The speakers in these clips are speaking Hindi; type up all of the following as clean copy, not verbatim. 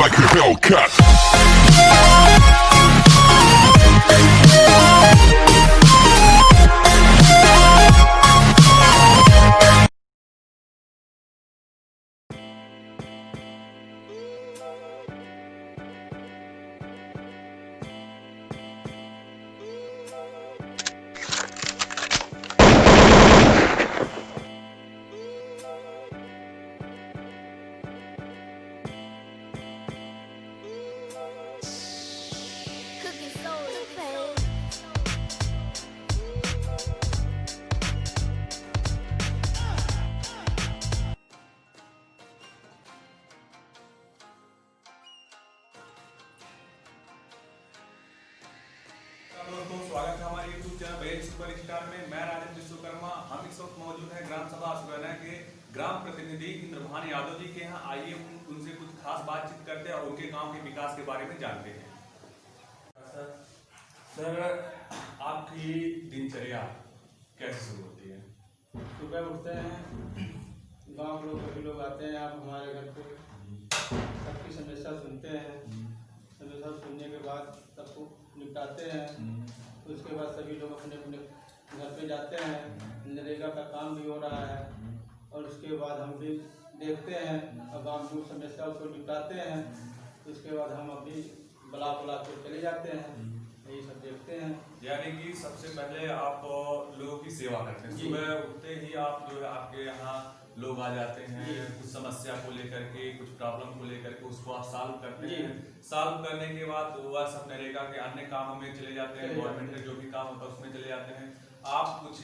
like a Hellcat. दोस्तों, स्वागत है हमारे YouTube channel bell super star में। मैं राजेंद्र विश्वकर्मा। हम इस वक्त मौजूद हैं ग्राम सभा सुगैना के ग्राम प्रतिनिधि इंद्रभान यादव जी के यहाँ। आइए उनसे कुछ खास बातचीत करते हैं और उनके गांव के विकास के बारे में जानते हैं। सर, आपकी दिनचर्या कैसे शुरू होती है? सुबह उठते हैं, गांव के लोग सभी लोग आते हैं आप हमारे घर पे, सबकी समस्या सुनते हैं। समस्या सुनने के बाद सबको निपटाते हैं। उसके बाद सभी लोग अपने अपने घर पे जाते हैं। नरेगा का काम भी हो रहा है और उसके बाद हम भी देखते हैं और गाँव की समस्या को निपटाते हैं। उसके बाद हम अपनी बुला के चले जाते हैं, यही सब देखते हैं। यानी कि सबसे पहले आप लोगों की सेवा करते हैं। सुबह उठते ही आप जो है आपके यहाँ लोग आ जाते हैं, कुछ समस्या को लेकर के, कुछ प्रॉब्लम को लेकर के, उसको आप सॉल्व करते हैं। सॉल्व करने के बाद वह सब नरेगा के अन्य कामों में चले जाते हैं। गवर्नमेंट का जो भी काम होता है उसमें चले जाते हैं। आप कुछ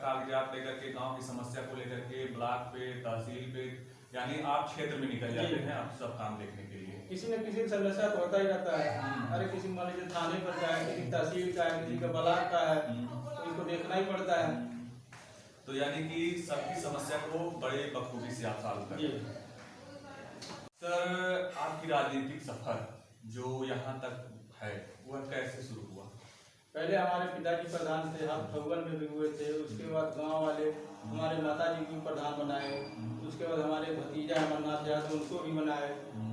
कागजात लेकर के गांव की समस्या को लेकर के ब्लॉक पे, तहसील पे, यानी आप क्षेत्र में निकल जाते हैं आप सब काम देखने के लिए। किसी न किसी समस्या तो होता ही रहता है। अरे किसी मान लीजिए थाने पर का है, किसी तहसील का है, किसी का ब्लॉक का है, तो इसको देखना ही पड़ता है। तो यानी कि सबकी समस्या को बड़े बखूबी से आप सॉल्व करते हैं। सर, आपकी राजनीतिक सफर जो यहाँ तक है वह कैसे शुरू हुआ? पहले हमारे पिताजी प्रधान थे, हम ठौगन में भी हुए थे। उसके बाद गांव वाले हमारे माताजी को प्रधान बनाए। उसके बाद हमारे भतीजा अमरनाथ यादव उनको भी बनाए।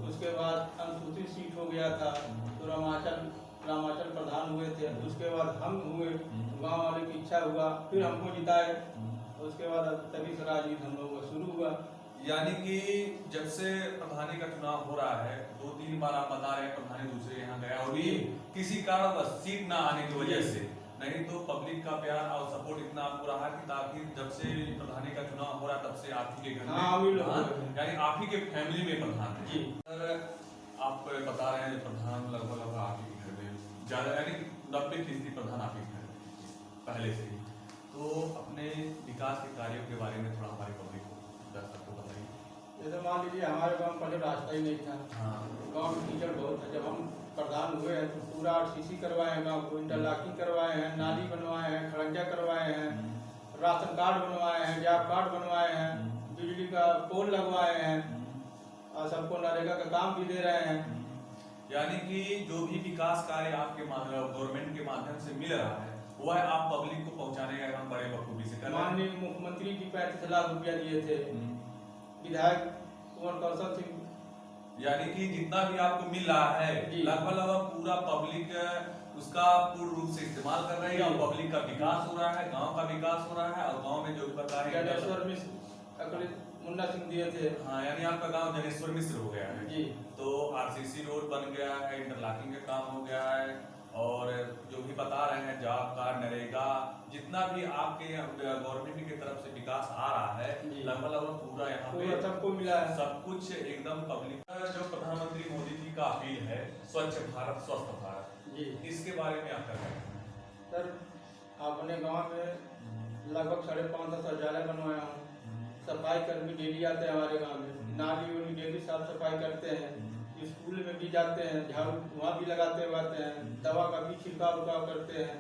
उसके बाद अनुसूचित सीट हो गया था तो रामाचल प्रधान हुए थे। उसके बाद हम हुए, गांव वाले की इच्छा हुआ, फिर हमको जिताए। उसके बाद तभी से राजनीति हम लोगों का शुरू हुआ। यानी कि जब से प्रधानी का चुनाव हो रहा है, 2-3 बार आप बता रहे हैं प्रधानी दूसरे यहाँ गया और भी किसी कारणवश सीट ना आने की वजह से, नहीं तो पब्लिक का प्यार और सपोर्ट इतना आपको रहा कि ताकि जब से प्रधानी का चुनाव हो रहा तब से आप ही के घर में, यानी आप ही के फैमिली में प्रधान है। आप बता रहे हैं प्रधान लगभग आप ही के घर में ज्यादा, यानी 90% प्रधान आप ही के घर में पहले से ही। तो अपने विकास के कार्यों के बारे में थोड़ा हमारे पब्लिक को दर्शक को बताइए। जैसे मान लीजिए हमारे गाँव में पहले रास्ता ही नहीं था। गाँव में कीचड़ बहुत था। जब हम प्रधान हुए हैं तो पूरा RCC करवाए हैं, गाँव को इंटरलॉकिंग करवाए हैं, नाली बनवाए हैं, खड़ंजा करवाए हैं, राशन कार्ड बनवाए हैं, जॉब कार्ड बनवाए हैं, बिजली का पोल लगवाए हैं और सबको नरेगा का काम भी दे रहे हैं। यानी कि जो भी विकास कार्य आपके गवर्नमेंट के माध्यम से मिल रहा है वह आप पब्लिक को पहुंचाने का काम बड़े बखूबी से कर रहे हैं। माननीय मुख्यमंत्री जी 35 लाख रुपया दिए थे, विधायक कुंवर कौशल सिंह, यानी कि जितना भी आपको मिल रहा है लगभग पूरा पब्लिक उसका पूर्ण रूप से इस्तेमाल कर रही है और पब्लिक का विकास हो रहा है, गांव का विकास हो रहा है। और गांव में जो पता है जनेश्वर मिश्र मुन्ना सिंह दिए थे। हाँ, यानी आपका गांव जनेश्वर मिश्र हो गया है जी। तो RCC रोड बन गया है, इंटरलॉकिंग का काम हो गया है और जो भी बता रहे हैं जॉब कार्ड, नरेगा, जितना भी आपके गवर्नमेंट की तरफ से विकास आ रहा है लगभग पूरा यहाँ पे सबको मिला है। सब कुछ एकदम पब्लिक। जो प्रधानमंत्री मोदी जी का अपील है स्वच्छ भारत स्वस्थ भारत जी, इसके बारे में आपका क्या कहना है? सर, अपने गांव में लगभग 550 शौचालय बनवाया हूँ। सफाई कर्मी डेली आते हैं हमारे गांव में, नाली वाली डेली साफ सफाई करते हैं, स्कूल में भी जाते हैं, झाड़ू वहाँ भी लगाते हुए आते हैं, दवा का भी छिड़काव करते हैं।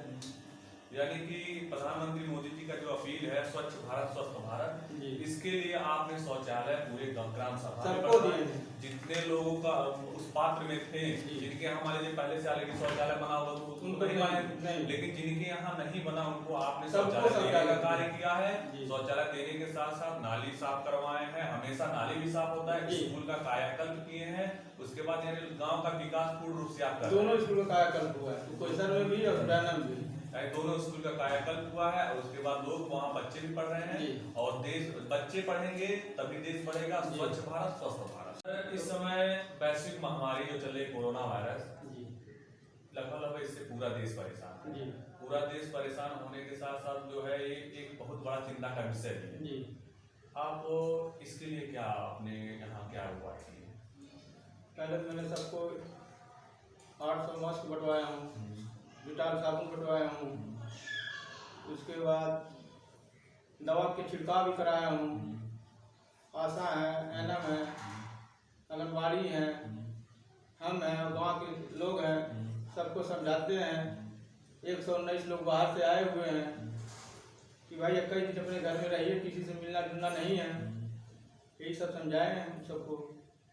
यानी कि प्रधानमंत्री मोदी जी का जो अपील है स्वच्छ भारत स्वस्थ भारत, जी। इसके लिए आपने शौचालय पूरे ग्राम सभा में सबको बनवाए। दिए हैं। जितने लोगों का उस पात्र में थे, जी। जिनके यहाँ मान लीजिए पहले से ऑलरेडी शौचालय बना हुआ तो उनको नहीं बनाए, नहीं। लेकिन जिनके यहाँ नहीं बना उनको आपने सबको शौचालय देने का शौचालय कार्य किया है। जी। शौचालय देने के साथ साथ नाली साफ करवाए हैं, हमेशा नाली भी साफ होता है। जी। स्कूल का कायाकल्प किए हैं, उसके बाद यानी गांव का विकास पूर्ण रूप से आप कर रहे हैं। दोनों स्कूल का कायाकल्प हुआ है, कोयसर में भी और सुरैना में भी। दोनों स्कूल का कायाकल्प हुआ है और उसके बाद लोग वहाँ बच्चे भी पढ़ रहे जी। हैं और देश बच्चे पढ़ेंगे तभी देश बढ़ेगा। जी। स्वच्छ भारत स्वस्थ भारत। इस समय वैश्विक महामारी जो चल रही कोरोना वायरस, जी। लगभग इससे पूरा देश परेशान है। जी। पूरा देश परेशान होने के साथ साथ जो है ये एक बहुत बड़ा चिंता का विषय भी है। जी। आप इसके लिए क्या अपने यहाँ क्या उपाय किए? पहले तो मैंने सबको 800 मास्क बंटवाया हूँ, डिटॉल साबुन बंटवाया हूँ, उसके बाद दवा के छिड़काव भी कराया हूँ। आशा है, एनएम है, आंगनबाड़ी है, हम हैं और गाँव के लोग हैं, सबको समझाते हैं। 119 लोग बाहर से आए हुए हैं कि भाई 21 दिन अपने घर में रहिए, किसी से मिलना जुलना नहीं है, यही सब समझाए हैं हम सबको।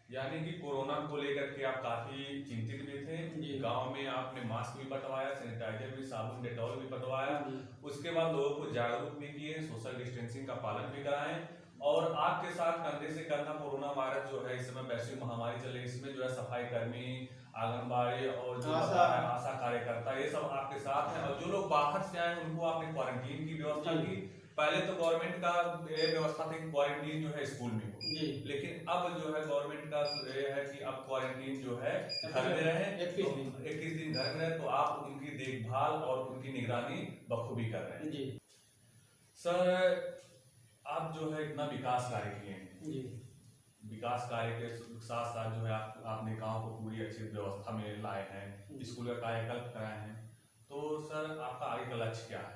यानी कि कोरोना को लेकर के आप काफी चिंतित भी थे। जी। गांव में आपने मास्क भी बंटवाया, सैनिटाइजर भी, साबुन डेटॉल भी बंटवाया। जी। उसके बाद लोगों को जागरूक भी किए, सोशल डिस्टेंसिंग का पालन भी कराएं और आपके साथ कंधे से कंधा कोरोना वायरस जो है इस समय वैश्विक महामारी चल रही है, इसमें जो है सफाई कर्मी, आंगनबाड़ी और जो आशा कार्यकर्ता ये सब आपके साथ हैं। और जो लोग बाहर से आए उनको आपने क्वारंटीन की व्यवस्था जी। की। पहले तो गवर्नमेंट का ये व्यवस्था थी कि क्वारंटीन जो है स्कूल में हो, जी। लेकिन अब जो है गवर्नमेंट का ये है कि अब क्वारंटीन जो है घर में रहे, 21 दिन घर में रहे, तो आप उनकी देखभाल और उनकी निगरानी बखूबी कर रहे हैं। जी। सर, आप जो है इतना विकास कार्य किए हैं, जी। विकास कार्य के साथ साथ जो है आपने गांव को पूरी अच्छी व्यवस्था में लाए हैं, स्कूल का कायाकल्प कराए हैं, तो सर आपका आगे का लक्ष्य क्या है?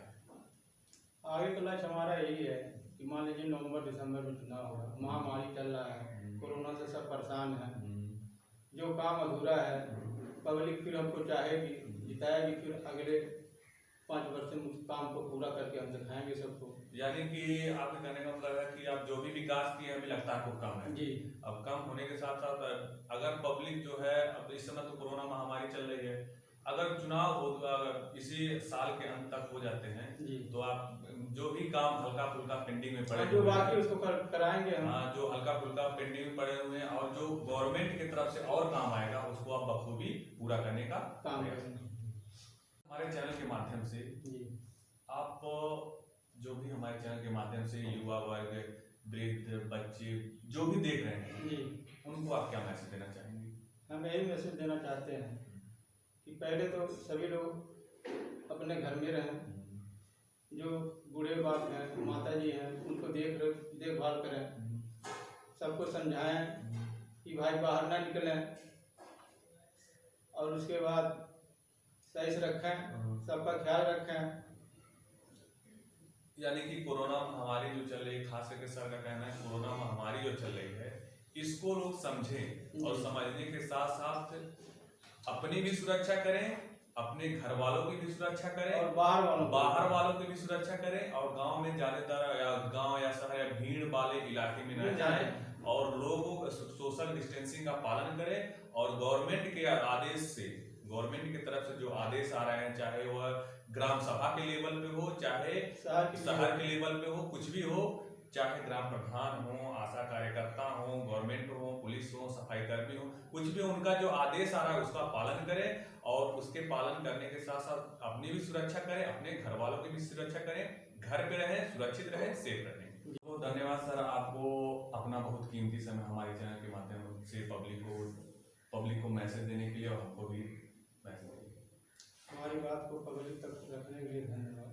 आगे का लक्ष्य हमारा यही है कि मान लीजिए नवंबर दिसंबर में चुनाव होगा, महामारी चल रहा है, कोरोना से सब परेशान है, जो काम अधूरा है पब्लिक फिर हमको चाहेगी, जिताएगी, फिर अगले 5 वर्ष में उस काम को पूरा करके हम दिखाएंगे सबको। यानी कि आपके कहने का मतलब है कि आप जो भी विकास किए हमें लगता है आपको कम है। जी। अब कम होने के साथ साथ अगर पब्लिक जो है, अब इस समय तो कोरोना महामारी चल रही है, अगर चुनाव हो अगर इसी साल के अंत तक हो जाते हैं जी। तो आप जो भी काम हल्का फुल्का पेंडिंग में पड़े जो बाकी उसको कराएंगे हम। हाँ, जो हल्का फुल्का पेंडिंग में पड़े हुए हैं और जो गवर्नमेंट की तरफ से और काम आएगा उसको आप बखूबी पूरा करने का काम प्रयास करेंगे। हमारे चैनल के माध्यम से जी। आप जो भी हमारे चैनल के माध्यम से युवा वर्ग, वृद्ध, बच्चे जो भी देख रहे हैं जी। उनको आप क्या मैसेज देना चाहेंगे? हम यही मैसेज देना चाहते हैं कि पहले तो सभी लोग अपने घर में रहें, जो बूढ़े बाप हैं, माता जी हैं, उनको देखभाल करें, सबको समझाएं कि भाई बाहर ना निकलें और उसके बाद सही से रखें, सबका ख्याल रखें। यानी कि कोरोना महामारी जो चल रही है, खास करके सर का कहना है कोरोना महामारी जो चल रही है इसको लोग समझें और समझने के साथ साथ अपनी भी सुरक्षा करें, अपने घर वालों की भी सुरक्षा करें और बाहर वालों की भी सुरक्षा करें और गांव में ज्यादातर या गांव या शहर या भीड़ वाले इलाके में न जाएं और लोगों को सोशल डिस्टेंसिंग का पालन करें और गवर्नमेंट के आदेश से, गवर्नमेंट की तरफ से जो आदेश आ रहे हैं, चाहे वह ग्राम सभा के लेवल पे हो, चाहे शहर के लेवल पे हो, कुछ भी हो, चाहे ग्राम प्रधान हो, आशा कार्यकर्ता हो, गवर्नमेंट हो, पुलिस हो, सफाई कर्मी हो, कुछ भी उनका जो आदेश आ रहा है उसका पालन करें और उसके पालन करने के साथ साथ अपनी भी सुरक्षा करें, अपने घर वालों की भी सुरक्षा करें, घर पे रहें, सुरक्षित रहें, सेफ रहें। तो धन्यवाद सर, आपको अपना बहुत कीमती समय हमारे चैनल के माध्यम से पब्लिक को मैसेज देने के लिए और हमको भी मैसेज हमारी बात को पब्लिक तक रखने के लिए धन्यवाद।